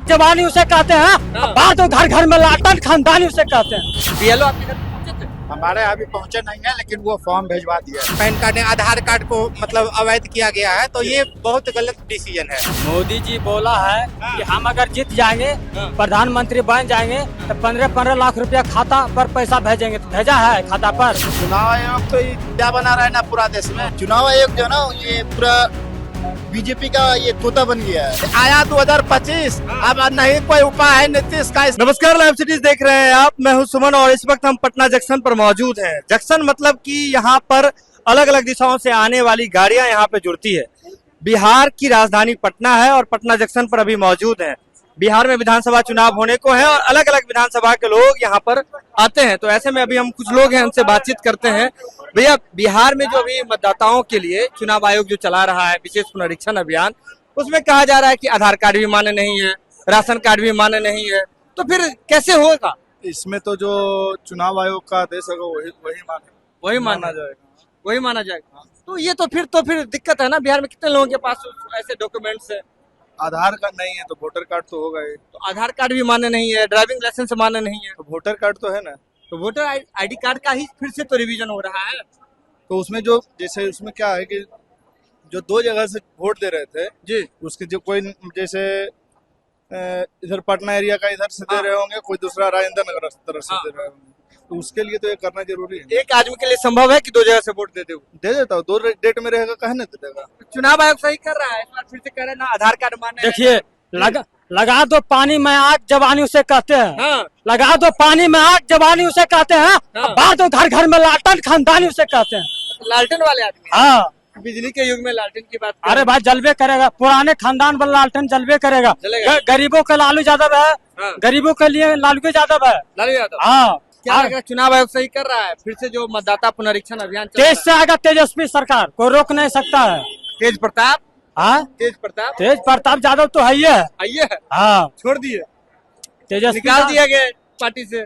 जवानी उसे कहते हैं, बाहर तो घर घर में लाटन खानदानी उसे कहते हैं। बीएलओ आपके घर पे पहुंचे थे? हमारे अभी पहुंचे नहीं है, लेकिन वो फॉर्म भेजवा दिया है। पैन कार्ड आधार कार्ड को मतलब अवैध किया गया है, तो ये बहुत गलत डिसीजन है। मोदी जी बोला है कि हम अगर जीत जाएंगे, प्रधानमंत्री बन जाएंगे तो 15-15 लाख रुपया खाता पर पैसा भेजेंगे। तो भेजा है खाता पर। चुनाव आयोग तो क्या बना रहा है ना पूरा देश में। चुनाव आयोग जो है ना, ये पूरा बीजेपी का ये तोता बन गया है। आया 2025, अब नहीं कोई उपाय है नीतीश का। नमस्कार, लाइव सिटीज देख रहे हैं आप। मैं हूं सुमन और इस वक्त हम पटना जंक्शन पर मौजूद हैं। जंक्शन मतलब कि यहाँ पर अलग अलग दिशाओं से आने वाली गाड़ियां यहाँ पे जुड़ती है। बिहार की राजधानी पटना है और पटना जंक्शन पर अभी मौजूद हैं। बिहार में विधानसभा चुनाव होने को है और अलग अलग विधानसभा के लोग यहाँ पर आते हैं। तो ऐसे में अभी हम कुछ लोग हैं, उनसे बातचीत करते हैं। भैया, बिहार में जो अभी मतदाताओं के लिए चुनाव आयोग जो चला रहा है विशेष पुनरीक्षण अभियान, उसमें कहा जा रहा है कि आधार कार्ड भी मान्य नहीं है, राशन कार्ड भी मान्य नहीं है, तो फिर कैसे होगा? इसमें तो जो चुनाव आयोग का आदेश होगा वही माना जाएगा। वही माना जाएगा। तो ये तो फिर दिक्कत है ना। बिहार में कितने लोगों के पास ऐसे डॉक्यूमेंट्स है? आधार कार्ड नहीं है तो वोटर कार्ड तो होगा ही। तो आधार कार्ड भी मान्य नहीं है, ड्राइविंग लाइसेंस मान्य नहीं है, तो वोटर कार्ड तो है ना। तो वोटर आईडी कार्ड का ही फिर से तो रिवीजन हो रहा है। तो उसमें जो जैसे उसमें क्या है कि जो दो जगह से वोट दे रहे थे जी, उसके जो कोई जैसे इधर पटना एरिया का इधर से दे रहे होंगे, कोई दूसरा राजेंद्र नगर तरफ से दे रहे होंगे, तो उसके लिए तो ये करना जरूरी है। एक आदमी के लिए संभव है कि दो जगह से वोट दे दे? दे देता हूँ, दो डेट में रहेगा, कहे नहीं दे देगा। चुनाव आयोग सही कर रहा है, इस बार फिर से कह रहे हैं ना आधार कार्ड मान्य है। देखिए, लगा दो पानी में आग जवानी उसे कहते हैं। हाँ। लगा दो पानी में आग जवानी उसे कहते हैं। हाँ। बाहर तो घर घर में लाटन खानदानी उसे कहते हैं। लालटेन वाले आदमी। हाँ, बिजली के युग में लालटेन की बात कर अरे भाई जलवे करेगा, पुराने खानदान वाला लालटेन जलवे करेगा। जलेगा। गरीबों का लालू यादव है। हाँ। गरीबों के लिए लालू यादव है। लालू यादव। हाँ, क्या लग रहा है चुनाव आयोग सही कर रहा है? फिर से जो मतदाता पुनरीक्षण अभियान चल तेज से आएगा तेजस्वी सरकार, कोई रोक नहीं सकता है। तेज प्रताप। हाँ, तेज प्रताप तेज प्रताप यादव तो है ही है। आइए है, हाँ, छोड़ दिए, तेजस्वी निकाल दिया गया पार्टी से।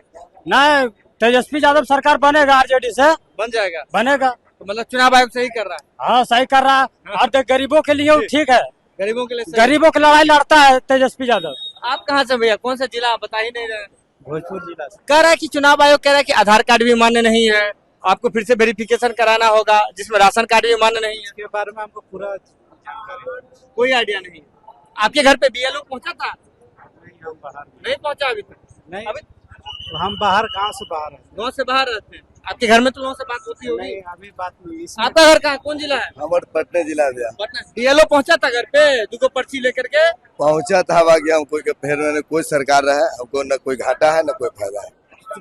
नहीं, तेजस्वी यादव सरकार बनेगा, आरजेडी से बन जाएगा। बनेगा। तो मतलब चुनाव आयोग सही कर रहा है। हाँ, सही कर रहा है। और तो गरीबों के लिए वो ठीक है। गरीबों के लिए सही। गरीबों की लड़ाई लड़ता है तेजस्वी यादव। आप कहाँ से भैया? कौन सा जिला? आप बता ही नहीं रहे। भोजपुर जिला से। कह रहा है कि चुनाव आयोग कह रहा है कि आधार कार्ड भी मान्य नहीं है, आपको फिर से वेरिफिकेशन कराना होगा, जिसमें राशन कार्ड भी मान्य नहीं है। इसके बारे में हमको पूरा कोई आइडिया नहीं है। आपके घर पे बीएलओ पहुंचा था? नहीं पहुंचा अभी तक? नहीं, अभी हम बाहर गांव से बाहर हैं। गाँव से बाहर रहते हैं। आपके घर में तो लोगों से बात होती होगी। अभी बात हुई। आपका घर कहाँ, कौन जिला है? हमारे पटना जिला दिया पटना। बीएलओ पहुंचा था घर पे, दुगो पर्ची लेकर के? पहुंचा था, हवा गया हमको के फिर मैंने कोई सरकार रहा है, हमको न कोई घाटा है न कोई फायदा है।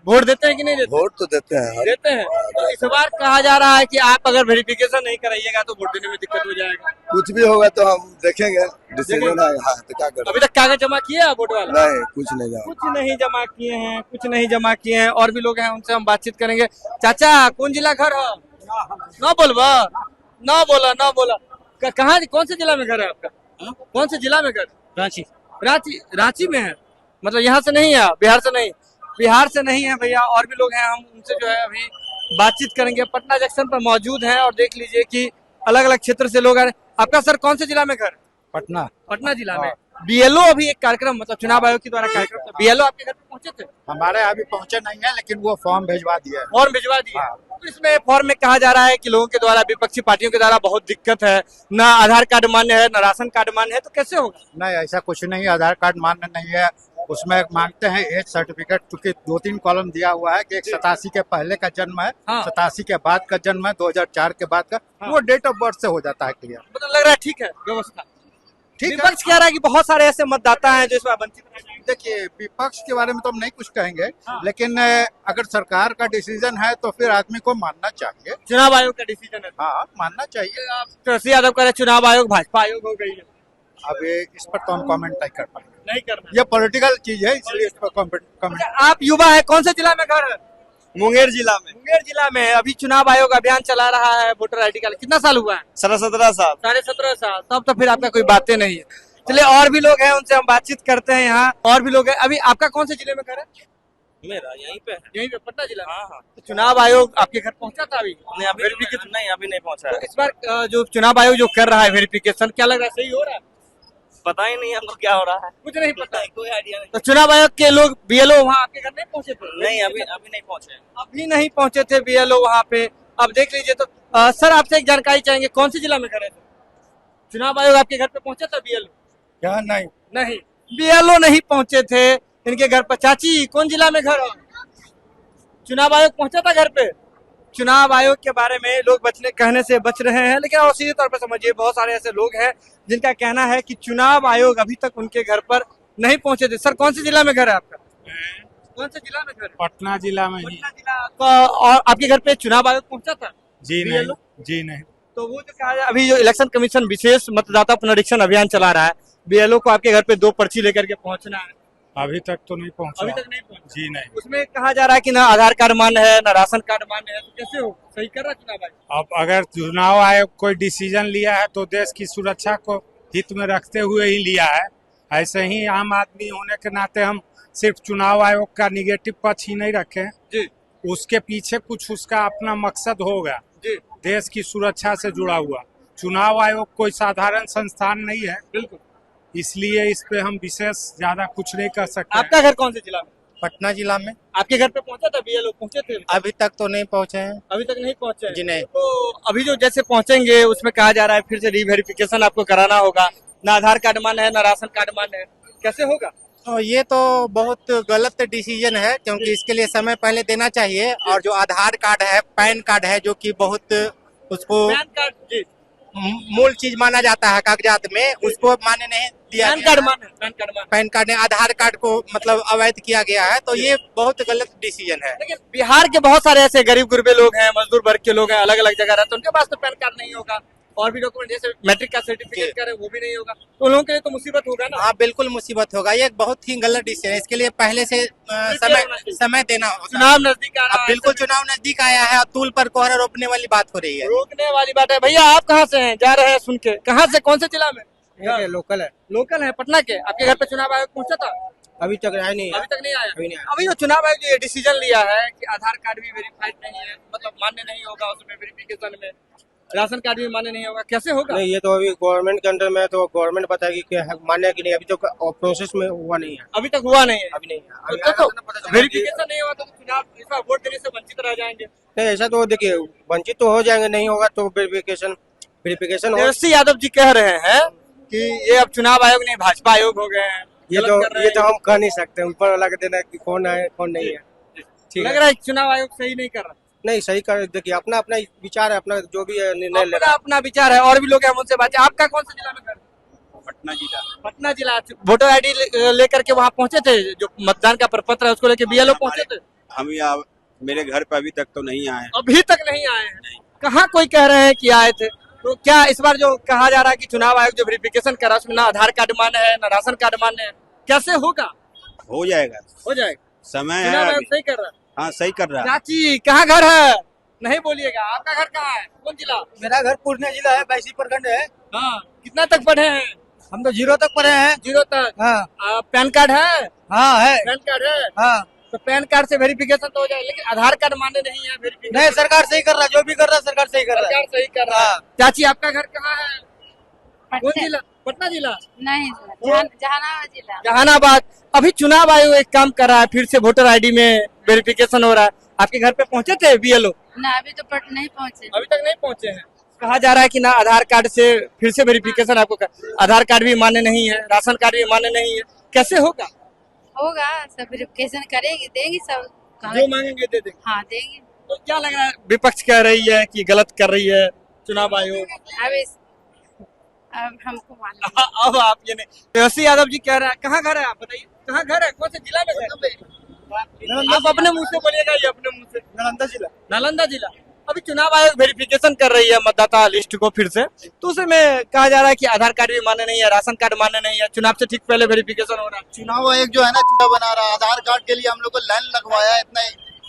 वोट देते हैं कि नहीं देते? वोट तो देते हैं। देते हैं। तो इस बार कहा जा रहा है कि आप अगर वेरिफिकेशन नहीं कराइएगा तो वोट देने में दिक्कत हो जाएगा। कुछ भी होगा तो हम देखेंगे, डिसीजन है। हाँ, तो क्या करें। अभी तक कागज जमा किए आप वोट वाला? नहीं, कुछ नहीं जाना। कुछ नहीं जमा किए हैं, कुछ नहीं जमा किए हैं। और भी लोग हैं, उनसे हम बातचीत करेंगे। चाचा, कौन जिला घर है? ना बोलबा, ना बोला। कहाँ, कौन से जिला में घर है आपका? कौन से जिला में घर? रांची। रांची में है? मतलब यहाँ से नहीं है, बिहार से नहीं? बिहार से नहीं है भैया। और भी लोग हैं, हम उनसे जो है अभी बातचीत करेंगे। पटना जंक्शन पर मौजूद हैं और देख लीजिए कि अलग अलग क्षेत्र से लोग आ रहे हैं। आपका सर कौन से जिला में घर? पटना जिला में। बीएलओ अभी एक कार्यक्रम, मतलब चुनाव आयोग के द्वारा कार्यक्रम, बीएलओ आपके घर पे पहुंचे थे? हमारे अभी पहुंचे नहीं है, लेकिन वो फॉर्म भेजवा दिया है। फॉर्म भिजवा दिए। तो इसमें फॉर्म में कहा जा रहा है कि लोगों के द्वारा, विपक्षी पार्टियों के द्वारा बहुत दिक्कत है, न आधार कार्ड मान्य है, न राशन कार्ड मान्य है, तो कैसे होगा? नहीं, ऐसा कुछ नहीं, आधार कार्ड मान्य नहीं है। उसमें मांगते हैं एज सर्टिफिकेट, क्योंकि 2-3 कॉलम दिया हुआ है कि एक 87 के पहले का जन्म है, हाँ। 87 के बाद का जन्म है, 2004 के बाद का, वो डेट ऑफ बर्थ से हो जाता है क्लियर। मतलब लग रहा है ठीक है व्यवस्था। ठीक है। विपक्ष कह रहा है कि बहुत सारे ऐसे मतदाता हैं जो इस बार वंचित रह जाएंगे। देखिए, विपक्ष के बारे में तो हम नहीं कुछ कहेंगे, लेकिन अगर सरकार का डिसीजन है तो फिर आदमी को मानना चाहिए। चुनाव आयोग का डिसीजन है। हाँ, मानना चाहिए। आप तुलसी यादव कह रहे चुनाव आयोग भाजपा आयोग हो गई है। अब इस पर तो हम कमेंट नहीं कर पाएंगे, नहीं करना। ये पॉलिटिकल चीज है, इसलिए इस पर कमेंट। आप युवा है, कौन से जिला में घर है? मुंगेर जिला में मुंगेर जिला में। अभी चुनाव आयोग अभियान चला रहा है वोटर आईडी का। कितना साल हुआ है? 17 साल। 17.5 साल। तब तो फिर आपका कोई बातें नहीं है। चलिए, और भी लोग हैं, उनसे हम बातचीत करते हैं। यहाँ और भी लोग हैं। अभी आपका कौन से जिले में घर है? मेरा यहीं पे है। यहीं पे पटना जिला में? हाँ। तो चुनाव आयोग आपके घर पहुंचा था अभी? नहीं, अभी नहीं पहुंचा तो इस बार जो चुनाव आयोग जो कर रहा है वेरिफिकेशन, क्या लग रहा है सही हो रहा है? पता ही नहीं हमको क्या हो रहा है, कुछ नहीं पता। कोई आइडिया नहीं। तो चुनाव आयोग के लोग बीएलओ वहाँ आपके घर नहीं पहुंचे थे? नहीं, अभी नहीं पहुंचे। अभी नहीं पहुंचे थे बीएलओ वहाँ पे। अब देख लीजिए। तो सर आपसे एक जानकारी चाहेंगे, कौन सी जिला में घर है? चुनाव आयोग आपके घर पे पहुंचा था बीएलओ? क्या नहीं, नहीं, बीएलओ नहीं पहुंचे थे इनके घर पर। चाची कौन जिला में घर है? चुनाव आयोग पहुंचा था घर पे? चुनाव आयोग के बारे में लोग कहने से बच रहे हैं, लेकिन और सीधे तौर पर समझिए बहुत सारे ऐसे लोग हैं जिनका कहना है कि चुनाव आयोग अभी तक उनके घर पर नहीं पहुंचे थे। सर कौन से जिला में घर है आपका? कौन से जिला में घर है? पटना जिला में ही। पटना जिला आपका। और आपके घर पे चुनाव आयोग पहुंचा था? जी नहीं, जी नहीं। तो वो जो कहा जाए, अभी जो इलेक्शन कमीशन विशेष मतदाता पुनरीक्षण अभियान चला रहा है, बीएलओ को आपके घर पे 2 पर्ची लेकर के पहुंचना है। अभी तक तो नहीं पहुंचा। अभी तक नहीं पहुंचा? जी नहीं। उसमें कहा जा रहा है कि ना आधार कार्ड मान्य है ना राशन कार्ड मान्य है, तो कैसे हो? सही कर रहा चुनाव आयोग? अब अगर चुनाव आयोग कोई डिसीजन लिया है तो देश की सुरक्षा को हित में रखते हुए ही लिया है। ऐसे ही आम आदमी होने के नाते हम सिर्फ चुनाव आयोग का निगेटिव पक्ष ही नहीं रखे, जी उसके पीछे कुछ उसका अपना मकसद होगा, जी देश की सुरक्षा से जुड़ा हुआ। चुनाव आयोग कोई साधारण संस्थान नहीं है, बिल्कुल। इसलिए इस पे हम विशेष ज्यादा कुछ नहीं कर सकते। आपका घर कौन से जिला में? पटना जिला में। आपके घर पे पहुंचा था बीएलओ? पहुंचे थे? अभी तक तो नहीं पहुंचे हैं। अभी तक नहीं पहुंचे हैं। जी नहीं। तो अभी जो जैसे पहुंचेंगे उसमें कहा जा रहा है फिर से रीवेरिफिकेशन आपको कराना होगा, ना आधार कार्ड मान्य है ना राशन कार्ड मान्य है, कैसे होगा? तो ये तो बहुत गलत डिसीजन है, क्योंकि इसके लिए समय पहले देना चाहिए। और जो आधार कार्ड है, पैन कार्ड है, जो कि बहुत उसको पैन कार्ड, जी मूल चीज माना जाता है कागजात में, उसको मान्य नहीं दिया पैन गया कार्ड है। मान्य है, पैन कार्ड मान्य है। पैन कार्ड ने आधार कार्ड को मतलब अवैध किया गया है, तो ये बहुत गलत डिसीजन है। लेकिन बिहार के बहुत सारे ऐसे गरीब गुरबे लोग हैं, मजदूर वर्ग के लोग हैं, अलग अलग जगह रहते हैं, उनके पास तो पैन कार्ड नहीं होगा और भी डॉक्यूमेंट जैसे मैट्रिक का सर्टिफिकेट का वो भी नहीं होगा, तो उन लोगों के लिए तो मुसीबत होगा ना। हाँ बिल्कुल मुसीबत होगा, ये बहुत ही गलत डिसीजन है। इसके लिए पहले से समय देना होगा। चुनाव नजदीक आ रहा अब है, बिल्कुल चुनाव नजदीक आया है, अतुल पर कोहरा रोपने वाली बात हो रही है। रोकने वाली बात है। भैया आप कहाँ से हैं? जा रहे हैं सुन के, कहाँ से, कौन से जिला में? लोकल है, लोकल है, पटना के। आपके घर पे चुनाव आयोग पहुंचा था? अभी तक आया नहीं अभी तक नहीं आया। अभी नहीं आया। अभी जो चुनाव आयोग जो ये डिसीजन लिया है कि आधार कार्ड भी वेरीफाइड नहीं है, मतलब मान्य नहीं होगा उसमें वेरिफिकेशन में, राशन कार्ड भी मान्य नहीं होगा, कैसे होगा? नहीं, ये तो अभी गवर्नमेंट के अंडर में है, तो गवर्नमेंट बताएगी कि मान्य है कि नहीं। अभी तो प्रोसेस में हुआ नहीं है। अभी तक हुआ नहीं है। अभी नहीं है। तो वेरिफिकेशन नहीं हुआ तो चुनाव इस बार वोट देने से वंचित रह जाएंगे। नहीं, ऐसा तो देखिए वंचित तो हो जाएंगे, नहीं होगा तो वेरिफिकेशन हो। तेजस्वी यादव जी कह रहे हैं कि ये अब चुनाव आयोग नहीं भाजपा आयोग हो गए हैं। ये तो हम कह नहीं सकते, ऊपर वाला के देना कि कौन है कौन नहीं है। ठीक लग है, रहा है चुनाव आयोग सही नहीं कर रहा। नहीं सही कर, देखिए अपना अपना विचार है, अपना जो भी है निर्णय अपना लेगा। अपना विचार है। और भी लोग हैं उनसे बात। आपका कौन सा जिला में घर? पटना जिला। पटना जिला। वोटर आईडी लेकर के वहाँ पहुंचे थे, जो मतदान का प्रपत्र है उसको लेके बीएलओ पहुंचे थे? हम यहाँ मेरे घर पे अभी तक तो नहीं आए। अभी तक नहीं आए हैं। कहाँ कोई कह रहे हैं कि आए थे? तो क्या इस बार जो कहा जा रहा है कि चुनाव आयोग जो वेरिफिकेशन करा उसमें ना आधार कार्ड मान्य है ना राशन कार्ड मान्य है, कैसे होगा? हो जाएगा, हो जाएगा। समय चुनाव है आयोग अभी। सही कर रहा है। हाँ सही कर रहा है। चाची कहाँ घर है? नहीं बोलिएगा। आपका घर कहाँ है? कौन जिला? मेरा घर पूर्णिया जिला है, बैसी प्रखंड है। हाँ, कितना तक पढ़े हैं? हम तो 0 तक पढ़े हैं। 0 तक। हाँ पैन कार्ड है? हाँ है। पैन कार्ड है? हाँ तो पैन कार्ड से वेरिफिकेशन तो हो जाए, लेकिन आधार कार्ड मान्य नहीं है। वेरिफिकेशन नहीं, सरकार सही कर रहा है, जो भी कर रहा है सरकार सही कर रहा है। सरकार सही कर रहा है। हाँ। चाची आपका घर कहाँ है? कौन जिला? पटना जिला? नहीं, जहानाबाद जिला। जहानाबाद। अभी चुनाव आयोग एक काम कर रहा है, फिर से वोटर आईडी में वेरिफिकेशन हो रहा है। आपके घर पे पहुंचे थे बीएलओ? ना अभी तो नहीं पहुंचे। अभी तक नहीं पहुंचे हैं। कहा जा रहा है कि ना आधार कार्ड से फिर से वेरिफिकेशन आपको आधार कार्ड भी मान्य नहीं है, राशन कार्ड भी मान्य नहीं है, कैसे होगा? होगा, सब वेरिफिकेशन करेगी, देंगी सब। जो मांगेंगे दे देंगे। हाँ देंगी। तो क्या लग रहा है, विपक्ष कह रही है कि गलत कर रही है चुनाव आयोग? अब हमको मालूम। अब आप ये नहीं। तेजस्वी यादव जी कह रहे हैं। कहाँ घर है आप बताइए? कहाँ घर है? कौन से जिला में घर? आप अपने मुंह से बोलिएगा, ये अपने मुंह से। नालंदा जिला। नालंदा जिला। अभी चुनाव आयोग वेरिफिकेशन कर रही है मतदाता लिस्ट को फिर से, तो उसमें कहा जा रहा है कि आधार कार्ड भी मान्य नहीं है, राशन कार्ड मान्य नहीं है। चुनाव से ठीक पहले वेरिफिकेशन हो रहा है। चुनाव आयोग जो है ना चुनाव बना रहा है, आधार कार्ड के लिए हम लोग को लाइन लगवाया है इतना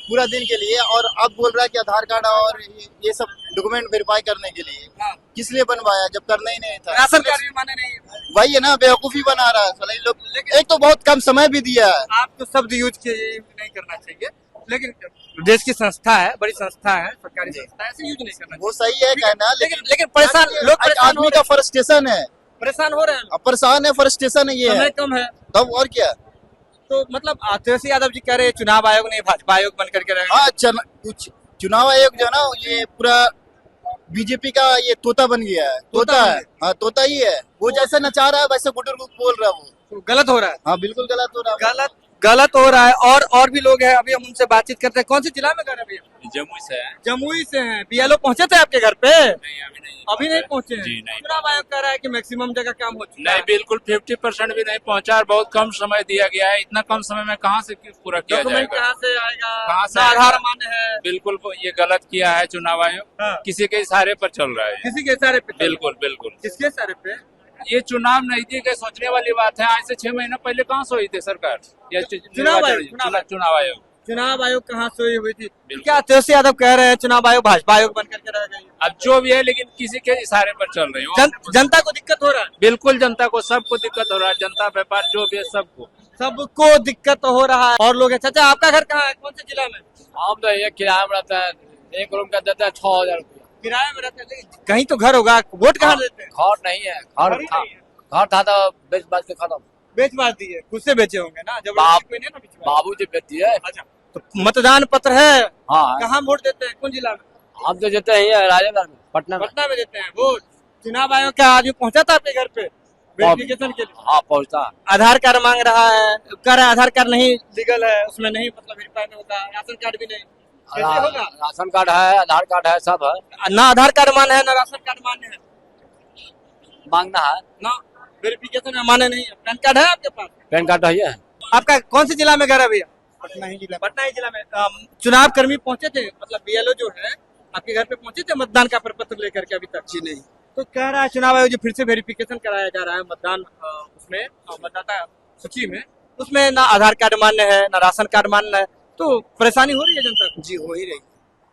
पूरा दिन के लिए, और अब बोल रहा है कि आधार कार्ड और ये सब डॉक्यूमेंट वेरीफाई करने के लिए। हाँ। किस लिए बनवाया जब करना ही नहीं था? राशन कार्ड भी मान्य नहीं है। वही है ना, बेवकूफी बना रहा है साला ये लोग। एक तो बहुत कम समय भी दिया है। आप तो शब्द यूज नहीं करना चाहिए, लेकिन देश की संस्था है, बड़ी संस्था है, सरकारी संस्था है, ऐसे यूज नहीं करना चाहिए। वो सही है कहना, लेकिन परेशान लोग एक आदमी का फ्रस्ट्रेशन है परेशान हो रहे हैं अब परेशान है, फ्रस्ट्रेशन है ये समय है। कम है तब और क्या। तो मतलब तेजस्वी यादव जी कह रहे हैं चुनाव आयोग नहीं भाजपा आयोग बन करके रहेगा। हाँ कुछ चुनाव आयोग जो है ना ये पूरा बीजेपी का ये तोता बन गया है। तोता है, हाँ तोता ही है। वो जैसे नचा रहा है वैसे गुटर बोल रहा है वो। तो गलत हो रहा है। हाँ बिल्कुल गलत हो रहा है। गलत हो रहा है। और भी लोग हैं, अभी हम उनसे बातचीत करते हैं। कौन से जिला में घर है भैया? जमुई से है। जमुई से हैं। बीएलओ पहुंचे थे आपके घर पे? नहीं अभी नहीं पहुंचे हैं। जी, नहीं। चुनाव आयोग कह रहा है कि मैक्सिमम जगह काम हो चुका नहीं है। बिल्कुल 50% भी नहीं पहुंचा और बहुत कम समय दिया गया है। इतना कम समय में कहाँ से पूरा किया डॉक्यूमेंट जाएगा? कहाँ से आएगा? कहाँ से ना आएगा? आधार मान्य है। बिल्कुल ये गलत किया है चुनाव आयोग। हाँ। किसी के इशारे पर चल रहा है। किसी के इशारे पे? बिल्कुल बिल्कुल। किसके इशारे पे? ये चुनाव नजदीक है, सोचने वाली बात है। आज से 6 महीना पहले कहाँ सोई थी सरकार? या चुनाव आयोग। चुनाव आयोग कहाँ सोई हुई थी? क्या तेजस्वी यादव कह रहे हैं चुनाव आयोग भाजपा आयोग बन करके रह गई? अब जो भी है, लेकिन किसी के इशारे पर चल रही है। जनता को दिक्कत हो रहा है। बिल्कुल जनता को, सबको दिक्कत हो रहा है। जनता व्यापार जो भी है सबको दिक्कत हो रहा है। और लोग हैं। चाचा आपका घर कहाँ है? कौन से जिला में? हम तो ये किराया में रहता है, एक रूम का देता है 6,000 रुपया। किराए में रहते हैं। कहीं तो घर होगा। वोट कहाँ देते हैं? घर नहीं है, घर ही नहीं है। घर था तो बेच बाच के खत्म। बेच बाच दिए, खुद से बेचे होंगे ना? जब कोई नहीं ना बेचवा। बाबू जी बेचती है। अच्छा, तो मतदान पत्र है? हाँ, कहाँ वोट देते हैं? कौन जिला में? हम तो देते हैं राजेंद्र में, पटना में। पटना में देते हैं वोट। चुनाव आयोग क्या आदमी पहुंचा था आपके घर पे वेरिफिकेशन के लिए? हाँ पहुँचता। आधार कार्ड मांग रहा है, कह रहा है आधार कार्ड नहीं लीगल है, उसमें नहीं मतलब वेरीफाई नहीं होता। राशन कार्ड भी नहीं, कैसे होगा? राशन कार्ड है, आधार कार्ड है, सब है। ना आधार कार्ड मान्य है, ना राशन कार्ड मान्य है, मांगना है ना वेरिफिकेशन में मान्य नहीं है। पैन कार्ड है आपके पास? पैन कार्ड है। आपका कौन से जिला में घर है भैया? पटना ही जिला। पटना ही जिला में चुनाव कर्मी पहुंचे थे, मतलब बीएलओ जो है आपके घर पे पहुंचे थे मतदान का प्रपत्र लेकर के? अभी तक जी नहीं। तो कह रहा है चुनाव आयोग जो फिर से वेरिफिकेशन कराया जा रहा है मतदान उसमें मतदाता सूची में, उसमें ना आधार कार्ड मान्य है, ना राशन कार्ड मान्य है। तो परेशानी हो रही है जनता को? जी हो ही रही।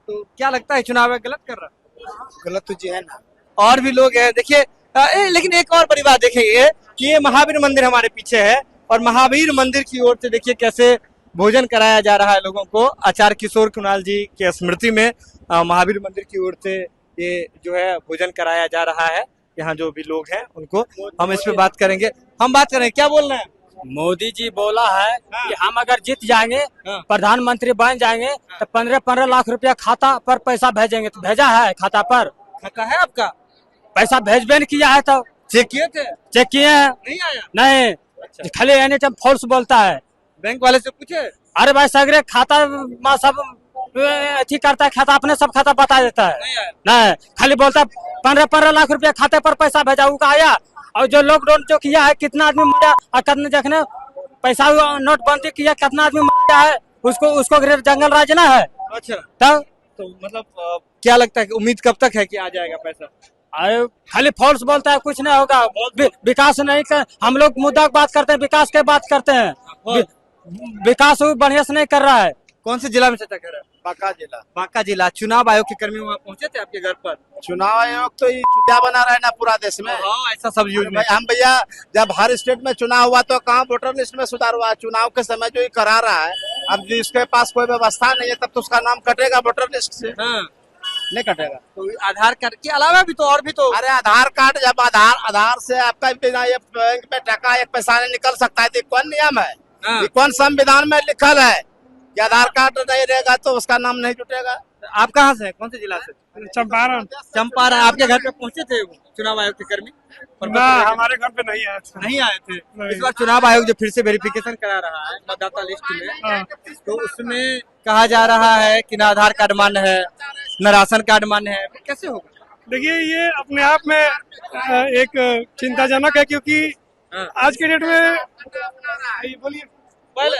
तो क्या लगता है चुनाव आयोग गलत कर रहा है? गलत तो जी है ना। और भी लोग हैं। देखिए लेकिन एक और बड़ी बात देखेंगे कि ये महावीर मंदिर हमारे पीछे है और महावीर मंदिर की ओर से देखिए कैसे भोजन कराया जा रहा है लोगों को। आचार्य किशोर कुणाल जी के स्मृति में महावीर मंदिर की ओर से ये जो है भोजन कराया जा रहा है। यहाँ जो भी लोग हैं उनको हम इस पे बात करेंगे। हम बात करेंगे, क्या बोल रहे हैं? मोदी जी बोला है कि हम अगर जीत जाएंगे, हाँ। प्रधानमंत्री बन जाएंगे तो 15-15 लाख रुपया खाता पर पैसा भेजेंगे। तो भेजा है खाता पर? खाता है आपका? पैसा भेजबे नहीं किया है। तो चेक किए थे? चेक किए हैं, नहीं आया? नहीं। अच्छा। खाली एनी टाइम फॉल्स बोलता है। बैंक वाले से पूछे? अरे भाई सगरे खाता में सब अथी करता है, खाता अपने सब खाता बता देता है। नहीं आया? नहीं, खाली बोलता है 15-15 लाख रुपया खाते पर पैसा भेजा, वो आया। और जो लॉकडाउन जो किया है, कितना आदमी मरा और कितने देखने पैसा नोटबंदी किया, कितना आदमी मरा है, उसको जंगल राज ना है। अच्छा, तब तो मतलब क्या लगता है कि उम्मीद कब तक है कि आ जाएगा पैसा? अरे खाली फॉल्स बोलता है, कुछ नहीं होगा। विकास नहीं कर, हम लोग मुद्दा की बात करते हैं, विकास की बात करते हैं। विकास बढ़िया से नहीं कर रहा है। कौन से जिला में चाचा घर है? बांका जिला। बांका जिला। चुनाव आयोग के कर्मी वहाँ पहुंचे थे आपके घर पर? चुनाव आयोग तो ये चुतिया बना रहा है ना पूरा देश में। हाँ, ऐसा सब यूज में। हम भैया जब हर स्टेट में चुनाव हुआ तो कहाँ वोटर लिस्ट में सुधार हुआ? चुनाव के समय जो ये करा रहा है, अब जिसके पास कोई व्यवस्था नहीं है तब तो उसका नाम कटेगा वोटर लिस्ट से। हाँ, नहीं कटेगा। तो आधार कार्ड के अलावा भी तो और भी तो। अरे आधार कार्ड, जब आधार से आपका बिना ये बैंक में टका एक पैसा नहीं निकल सकता है, तो कौन नियम है? हाँ। ये कौन संविधान में लिखल है कि आधार कार्ड नहीं रहेगा तो उसका नाम नहीं जुटेगा? आप कहाँ से हैं? कौन से जिला से? चंपारण। चंपारण। आपके घर पे पहुंचे थे वो चुनाव आयोग के कर्मी? ना, हमारे घर पे नहीं आए थे। नहीं आए थे। नहीं। इस बार चुनाव आयोग जो फिर से वेरिफिकेशन करा रहा है मतदाता लिस्ट में, तो उसमें कहा जा रहा है कि ना आधार कार्ड मान्य है, न राशन कार्ड मान्य है। फिर कैसे होगा? देखिए, ये अपने आप में एक चिंताजनक है, क्योंकि आज के डेट में बोलिए पहले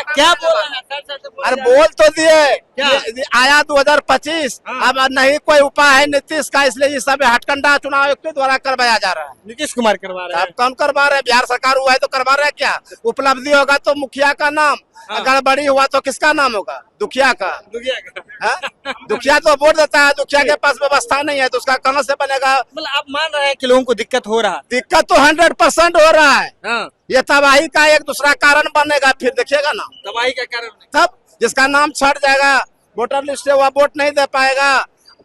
क्या बोल रहे हैं? सर से बोलिए। अरे बोल तो दिए क्या? ये आया 2025। अब नहीं कोई उपाय है नीतीश का, इसलिए ये सब हटकंडा चुनाव आयोग के द्वारा करवाया जा रहा है। नीतीश कुमार करवा रहे हैं। अब कौन करवा रहे हैं? बिहार सरकार हुआ है तो करवा रहे हैं क्या? उपलब्धि होगा तो मुखिया का नाम, अगर बड़ी हुआ तो किसका नाम होगा? दुखिया का। दुखिया का। हाँ? दुखिया तो वोट देता है, दुखिया के पास व्यवस्था नहीं है तो उसका कहाँ से बनेगा? मतलब आप मान रहे हैं कि लोगों को दिक्कत हो रहा है? दिक्कत तो 100% हो रहा है। हाँ, ये तबाही का एक दूसरा कारण बनेगा, फिर देखिएगा ना। तबाही का कारण। तब जिसका नाम छट जाएगा वोटर लिस्ट से, वह वोट नहीं दे पाएगा,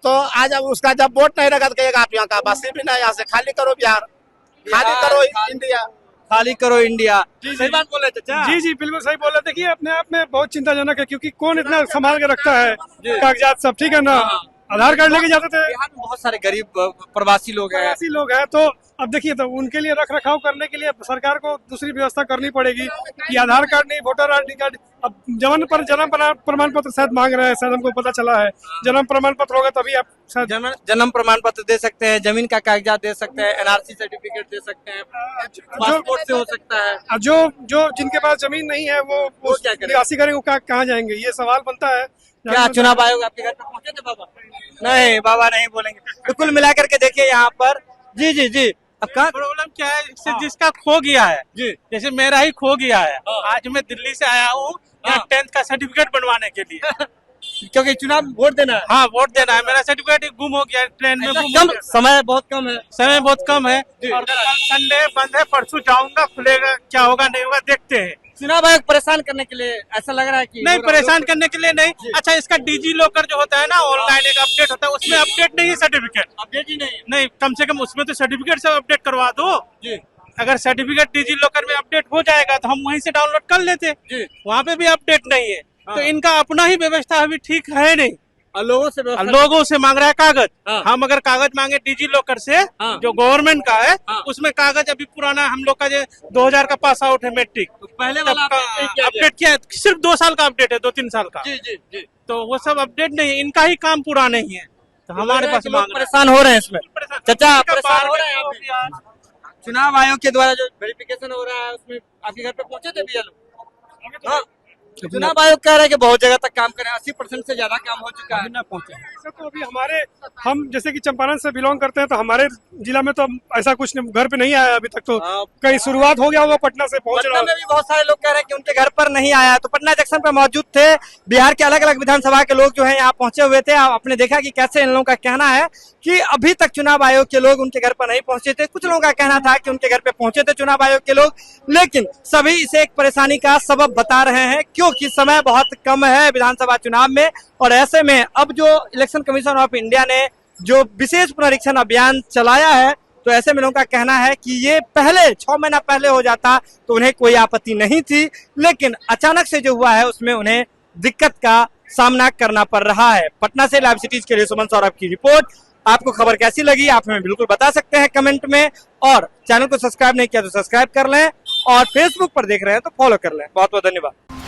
तो आज अब उसका जब वोट नहीं रहेगा तो कहेगा आप यहाँ का बसी भी नहीं, यहाँ से खाली करो बिहार। खाली करो इंडिया। खाली करो इंडिया। सही बात बोले चाचा। जी जी बिल्कुल सही बोल रहे। देखिए अपने आप में बहुत चिंताजनक है, क्योंकि कौन इतना संभाल के रखता है कागजात सब, ठीक है ना। आधार कार्ड लेके जाते थे, बिहार में बहुत सारे गरीब प्रवासी लोग हैं। ऐसे लोग हैं, तो अब देखिए तो उनके लिए रख रखाव करने के लिए सरकार को दूसरी व्यवस्था करनी पड़ेगी कि आधार कार्ड नहीं, वोटर आईडी कार्ड। अब जन्म प्रमाण पत्र शायद मांग रहे हैं, शायद हमको पता चला है। जन्म प्रमाण पत्र होगा तभी आप शायद जन्म प्रमाण पत्र दे सकते हैं, जमीन का कागजात दे सकते हैं, एनआरसी सर्टिफिकेट दे सकते हैं, पासपोर्ट से हो सकता है। जो जिनके पास जमीन नहीं है वो क्या करें? निकासी करेंगे, कहाँ जाएंगे, ये सवाल बनता है। क्या चुनाव आयोग आपके घर पर पहुंचे थे बाबा? नहीं बाबा नहीं बोलेंगे। तो कुल मिलाकर के देखिए यहाँ पर जी जी जी। अब कहाँ प्रॉब्लम क्या है, इससे जिसका खो गया है जी, जैसे मेरा ही खो गया है। आज मैं दिल्ली से आया हूँ यहाँ 10th का सर्टिफिकेट बनवाने के लिए क्योंकि चुनाव वोट देना है। हाँ वोट देना है, मेरा सर्टिफिकेट गुम हो गया है, ट्रेन में गुम हो कम गया। समय बहुत कम है। समय बहुत कम है और कल संडे बंद है, परसों जाऊंगा, खुलेगा क्या होगा नहीं होगा देखते हैं। चुनाव आयोग परेशान करने के लिए ऐसा लग रहा है कि नहीं परेशान करने के लिए नहीं। अच्छा इसका डीजी लॉकर जो होता है ना, ऑनलाइन एक अपडेट होता है, उसमें अपडेट नहीं है सर्टिफिकेट, अपडेट ही नहीं। नहीं कम से कम उसमें तो सर्टिफिकेट से अपडेट करवा दो जी। अगर सर्टिफिकेट डिजी लॉकर में अपडेट हो जाएगा तो हम वहीं से डाउनलोड कर लेते जी। वहाँ पे भी अपडेट नहीं है। तो इनका अपना ही व्यवस्था अभी ठीक है नहीं, और लोगों से मांग रहा है कागज। हाँ। हम अगर कागज मांगे डिजी लॉकर से हाँ। जो गवर्नमेंट का है हाँ। उसमें कागज अभी पुराना, हम लोग का जो 2000 का पास आउट है मैट्रिक, पहले वाला अपडेट किया है, सिर्फ 2 साल का अपडेट है, 2-3 साल का। जी जी जी। तो वो सब अपडेट नहीं है, इनका ही काम पूरा नहीं है, तो हमारे पास मांग रहे हैं। परेशान हो रहे हैं इसमें। चाचा इसका परेशान बाहर हो रहे हैं का आप हो भी? गया। चुनाव आयोग के द्वारा जो वेरिफिकेशन हो रहा है उसमें आपके घर पे पहुंचे थे भैया लोग? हाँ। चुनाव आयोग कह रहा है कि बहुत जगह तक काम करें, 80% से ज्यादा काम हो चुका है। ऐसा तो अभी हमारे, हम जैसे कि चंपारण से बिलोंग करते हैं, तो हमारे जिला में तो ऐसा कुछ घर पे नहीं आया अभी तक। तो कहीं शुरुआत हो गया होगा, पटना से पहुंच रहा पटना में भी बहुत सारे लोग कह रहे हैं कि उनके घर पर नहीं आया। तो पटना जंक्शन पर मौजूद थे बिहार के अलग अलग विधानसभा के लोग जो है यहाँ पहुंचे हुए थे। आपने देखा कि कैसे इन लोगों का कहना है कि अभी तक चुनाव आयोग के लोग उनके घर पर नहीं पहुंचे थे। कुछ लोगों का कहना था कि उनके घर पे पहुंचे थे चुनाव आयोग के लोग, लेकिन सभी इसे एक परेशानी का सबब बता रहे हैं, क्योंकि समय बहुत कम है विधानसभा चुनाव में। और ऐसे में अब जो इलेक्शन कमीशन ऑफ इंडिया ने जो विशेष पुनरीक्षण अभियान चलाया है, तो ऐसे में लोगों का कहना है कि ये पहले 6 महीना पहले हो जाता तो उन्हें कोई आपत्ति नहीं थी, लेकिन अचानक से जो हुआ है उसमें उन्हें दिक्कत का सामना करना पड़ रहा है। पटना से लाइव सिटीज के लिए सुमन सौरभ की रिपोर्ट। आपको खबर कैसी लगी आप हमें बिल्कुल बता सकते हैं कमेंट में, और चैनल को सब्सक्राइब नहीं किया तो सब्सक्राइब कर लें, और फेसबुक पर देख रहे हैं तो फॉलो कर लें। बहुत बहुत धन्यवाद।